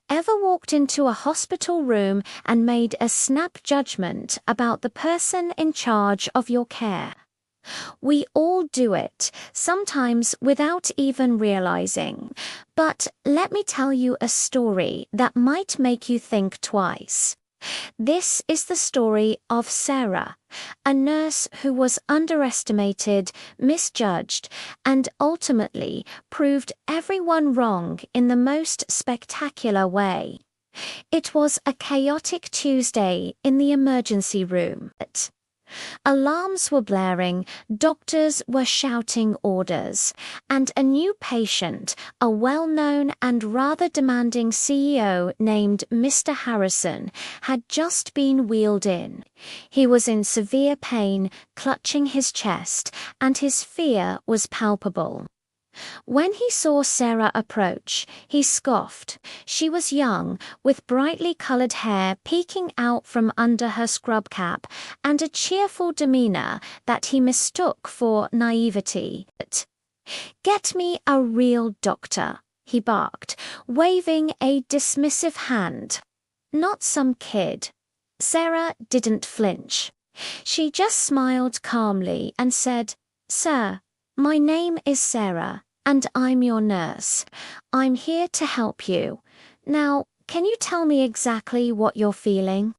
Ever walked into a hospital room and made a snap judgment about the person in charge of your care? We all do it, sometimes without even realizing. But let me tell you a story that might make you think twice. This is the story of Sarah, a nurse who was underestimated, misjudged, and ultimately proved everyone wrong in the most spectacular way. It was a chaotic Tuesday in the emergency room. Alarms were blaring, doctors were shouting orders, and a new patient, a well-known and rather demanding CEO named Mr. Harrison, had just been wheeled in. He was in severe pain, clutching his chest, and his fear was palpable. When he saw Sarah approach, he scoffed. She was young, with brightly colored hair peeking out from under her scrub cap, and a cheerful demeanor that he mistook for naivety. "Get me a real doctor," he barked, waving a dismissive hand. "Not some kid." Sarah didn't flinch. She just smiled calmly and said, "Sir, my name is Sarah, and I'm your nurse. I'm here to help you. Now, can you tell me exactly what you're feeling?"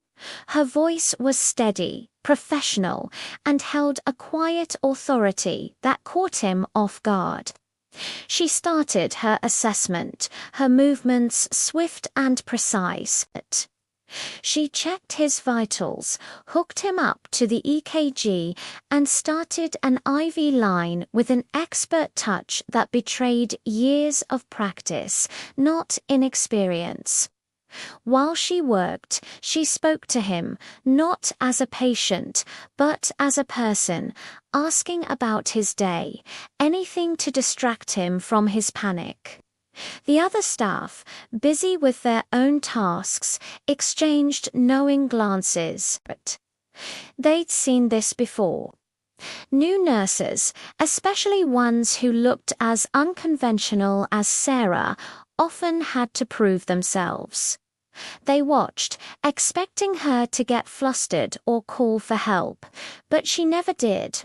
Her voice was steady, professional, and held a quiet authority that caught him off guard. She started her assessment, her movements swift and precise. She checked his vitals, hooked him up to the EKG, and started an IV line with an expert touch that betrayed years of practice, not inexperience. While she worked, she spoke to him, not as a patient, but as a person, asking about his day, anything to distract him from his panic. The other staff, busy with their own tasks, exchanged knowing glances. They'd seen this before. New nurses, especially ones who looked as unconventional as Sarah, often had to prove themselves. They watched, expecting her to get flustered or call for help, but she never did.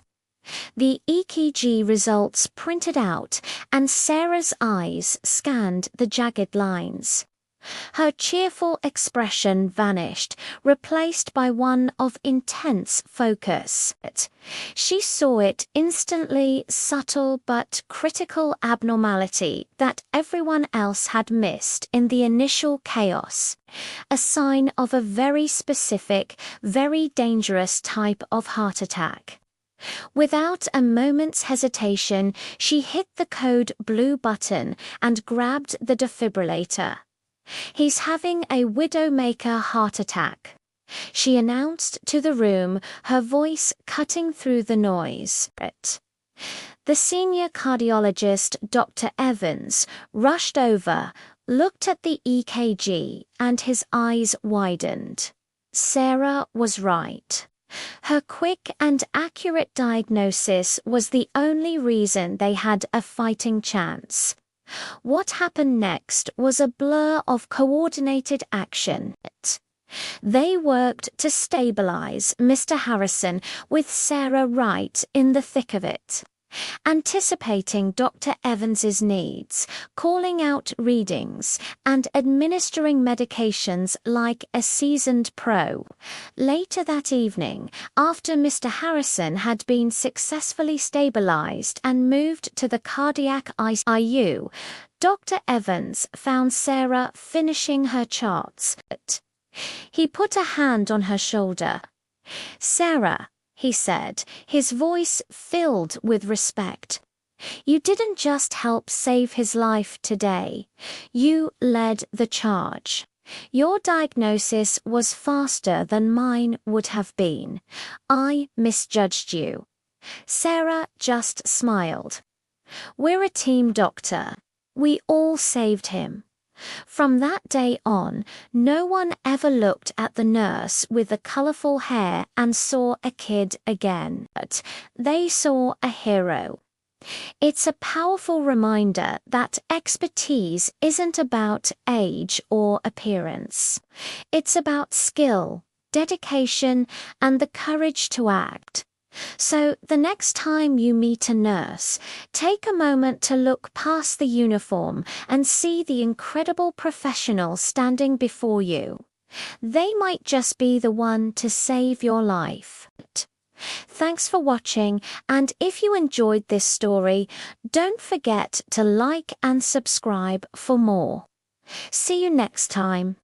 The EKG results printed out, and Sarah's eyes scanned the jagged lines. Her cheerful expression vanished, replaced by one of intense focus. She saw it instantly, subtle but critical abnormality that everyone else had missed in the initial chaos, a sign of a very specific, very dangerous type of heart attack. Without a moment's hesitation, she hit the code blue button and grabbed the defibrillator. "He's having a widowmaker heart attack," she announced to the room, her voice cutting through the noise. The senior cardiologist, Dr. Evans, rushed over, looked at the EKG, and his eyes widened. Sarah was right. Her quick and accurate diagnosis was the only reason they had a fighting chance. What happened next was a blur of coordinated action. They worked to stabilize Mr. Harrison with Sarah right in the thick of it. Anticipating Dr. Evans's needs, calling out readings, and administering medications like a seasoned pro. Later that evening, after Mr. Harrison had been successfully stabilized and moved to the cardiac ICU, Dr. Evans found Sarah finishing her charts. He put a hand on her shoulder. "Sarah," he said, his voice filled with respect, "you didn't just help save his life today. You led the charge. Your diagnosis was faster than mine would have been. I misjudged you." Sarah just smiled. "We're a team, doctor. We all saved him." From that day on, no one ever looked at the nurse with the colorful hair and saw a kid again. They saw a hero. It's a powerful reminder that expertise isn't about age or appearance. It's about skill, dedication, and the courage to act. So the next time you meet a nurse, take a moment to look past the uniform and see the incredible professional standing before you. They might just be the one to save your life. Thanks for watching, and if you enjoyed this story, don't forget to like and subscribe for more. See you next time.